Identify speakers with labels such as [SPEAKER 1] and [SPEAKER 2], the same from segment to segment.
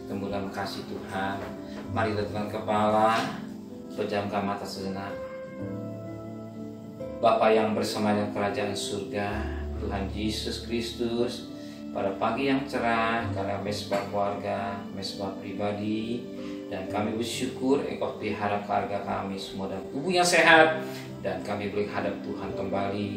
[SPEAKER 1] Temu dalam kasih Tuhan. Mari letakkan kepala, pejamkan mata sejenak. Bapa yang bersama dengan kerajaan surga, Tuhan Yesus Kristus, pada pagi yang cerah, karena mesbah keluarga, mesbah pribadi, dan kami bersyukur Engkau pelihara keluarga kami semua dalam tubuh yang sehat, dan kami boleh hadap Tuhan kembali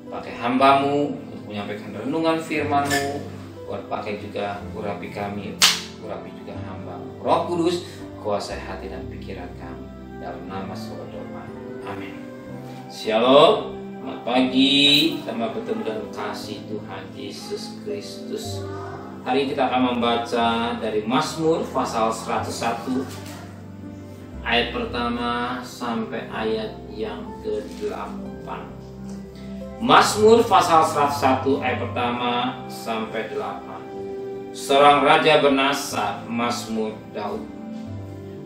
[SPEAKER 1] pakai hamba-Mu untuk menyampaikan renungan firman-Mu, buat pakai juga urapi kami, urapi juga hamba. Roh Kudus, kuasai hati dan pikiran kami, dalam nama Saudara. Amin. Shalom. Selamat pagi, kita bertemu dalam kasih Tuhan Yesus Kristus. Hari ini kita akan membaca dari Mazmur pasal 101 ayat pertama sampai ayat yang ke-8. Mazmur pasal 101 ayat pertama sampai 8. Seorang raja bernasar, Mazmur Daud.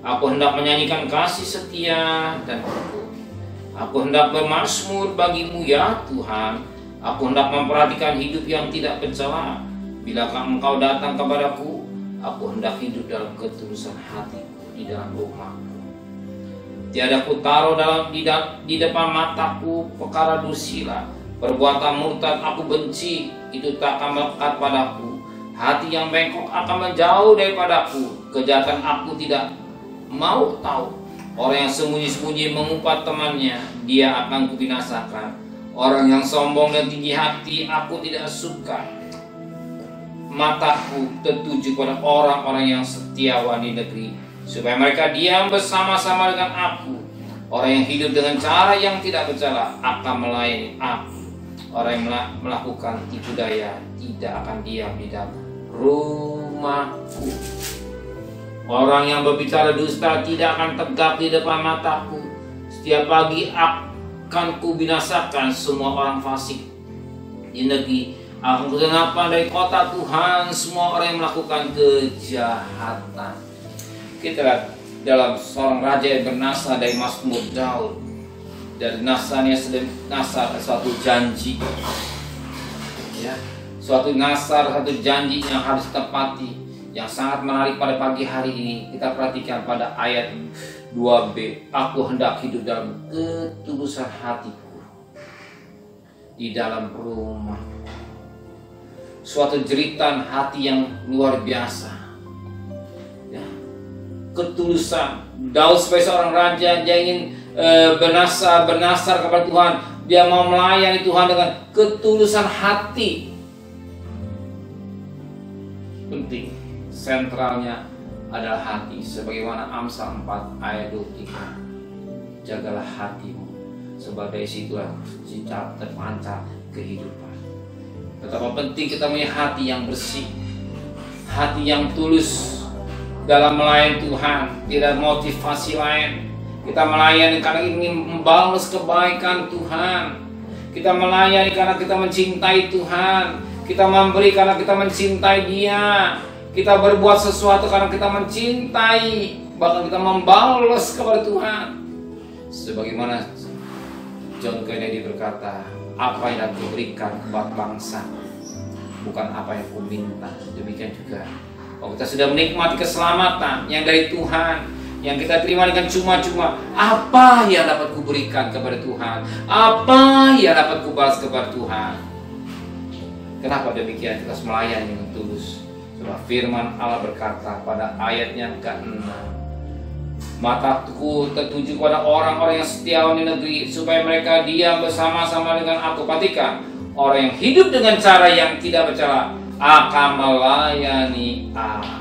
[SPEAKER 1] Aku hendak menyanyikan kasih setia dan hukum. Aku hendak bermazmur bagimu ya Tuhan. Aku hendak memperhatikan hidup yang tidak bercela. Bilakah engkau datang kepadaku, aku hendak hidup dalam ketulusan hatiku di dalam rumahmu. Tiada ku taruh di depan mataku perkara dursila. Perbuatan murtad aku benci, itu tak akan melekat padaku. Hati yang bengkok akan menjauh daripadaku. Kejahatan aku tidak mau tahu. Orang yang sembunyi-sembunyi mengumpat temannya, dia akan kubinasakan. Orang yang sombong dan tinggi hati aku tidak suka. Mataku tertuju pada orang-orang yang setiawan di negeri, supaya mereka diam bersama-sama dengan aku. Orang yang hidup dengan cara yang tidak bercela akan melayani aku. Orang yang melakukan tipu daya tidak akan diam di dalam rumahku. Orang yang berbicara dusta tidak akan tegak di depan mataku. Setiap pagi akan kubinasakan semua orang fasik di negeri. Akan kugenapkan dari kota Tuhan semua orang yang melakukan kejahatan. Kita lihat dalam seorang raja yang bernasar dari Mazmur Daud. Dari nasarnya sedang nasar suatu janji, ya, suatu nasar, satu janji yang harus ditepati, yang sangat menarik pada pagi hari ini. Kita perhatikan pada ayat 2b. Aku hendak hidup dalam ketulusan hatiku di dalam rumah. Suatu jeritan hati yang luar biasa, ya. Ketulusan Daud sebagai seorang raja, dia ingin bernasar kepada Tuhan. Dia mau melayani Tuhan dengan ketulusan hati. Penting, sentralnya adalah hati, sebagaimana Amsal 4 ayat 23. Jagalah hatimu, sebab dari situlah terpancar kehidupan. Betapa penting kita punya hati yang bersih, hati yang tulus dalam melayani Tuhan. Tidak motivasi lain. Kita melayani karena ingin membalas kebaikan Tuhan. Kita melayani karena kita mencintai Tuhan. Kita memberi karena kita mencintai Dia. Kita berbuat sesuatu karena kita mencintai, bahkan kita membalas kepada Tuhan. Sebagaimana John Kennedy berkata, apa yang aku berikan buat bangsa, bukan apa yang aku minta. Demikian juga kalau kita sudah menikmati keselamatan yang dari Tuhan, yang kita terima dengan cuma-cuma, apa yang dapat kuberikan kepada Tuhan? Apa yang dapat kubalas kepada Tuhan? Kenapa demikian? Kita harus melayani dengan tulus. Sebab firman Allah berkata pada ayatnya ke-6, mataku tertuju pada orang-orang yang setiawan di negeri, supaya mereka diam bersama-sama dengan aku. Perhatikan, orang yang hidup dengan cara yang tidak bercela akan melayani aku.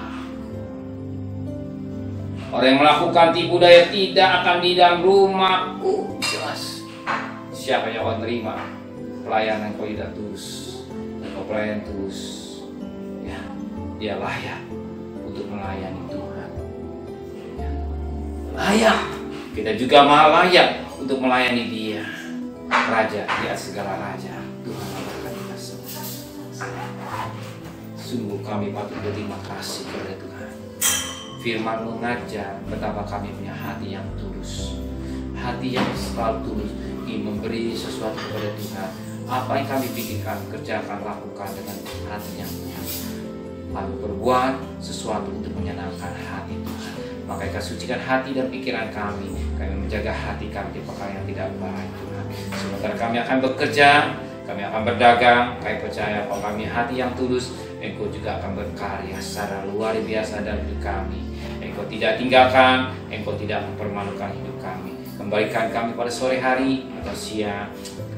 [SPEAKER 1] Orang yang melakukan tipu daya tidak akan di dalam rumahku. Jelas. Siapa yang akan terima pelayanan kau tidak tulus, dan kau pelayan tulus, ya, dia layak untuk melayani Tuhan, ya. Layak. Kita juga maha layak untuk melayani Dia, Raja di atas segala raja. Tuhan memberkati kita semua. Sungguh kami patut berterima kasih kepada Tuhan. Firman mengajar betapa kami punya hati yang tulus, hati yang selalu tulus ingin memberi sesuatu kepada Tuhan. Apa yang kami pikirkan, kerjakan, lakukan dengan hati yang tulus. Lalu berbuat sesuatu untuk menyenangkan hati Tuhan. Maka Engkau sucikan hati dan pikiran kami menjaga hati kami di perkara yang tidak baik Tuhan. Sementara kami akan bekerja, kami akan berdagang, kami percaya bahwa kami hati yang tulus, Engkau juga akan berkarya secara luar biasa dalam hidup kami. Engkau tidak tinggalkan, Engkau tidak mempermalukan hidup kami. Kembalikan kami pada sore hari atau siang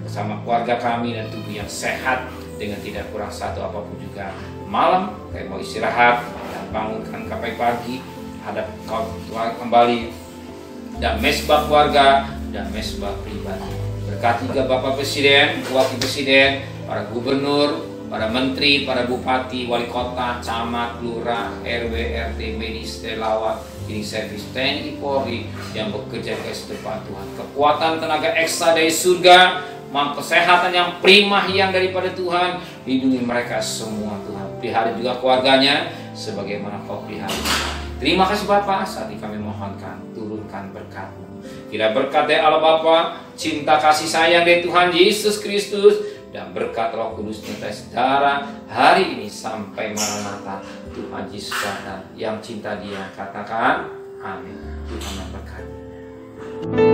[SPEAKER 1] bersama keluarga kami dan tubuh yang sehat dengan tidak kurang satu apapun juga. Malam kami mau istirahat dan bangunkan kami pagi, hadap kau kembali dan mesbah keluarga dan mesbah pribadi. Berkati juga Bapak Presiden, Wakil Presiden, para gubernur, para menteri, para bupati, wali kota, camat, lurah, RW, RT, medis, relawan, ini servis TNI Polri yang bekerja ke depan Tuhan. Kekuatan tenaga ekstra dari surga, kesehatan yang prima yang daripada Tuhan, lindungi mereka semua Tuhan. Pelihara juga keluarganya sebagaimana Kau pelihara. Terima kasih Bapa, saat ini kami mohonkan, turunkan berkat-Mu. Kira berkat dari Allah Bapa, cinta kasih sayang dari Tuhan Yesus Kristus, dan berkat Roh Kudus menyertai saudara hari ini sampai Maranatha. Tuhan Yesus datang, yang cinta Dia katakan amin. Tuhan memberkati.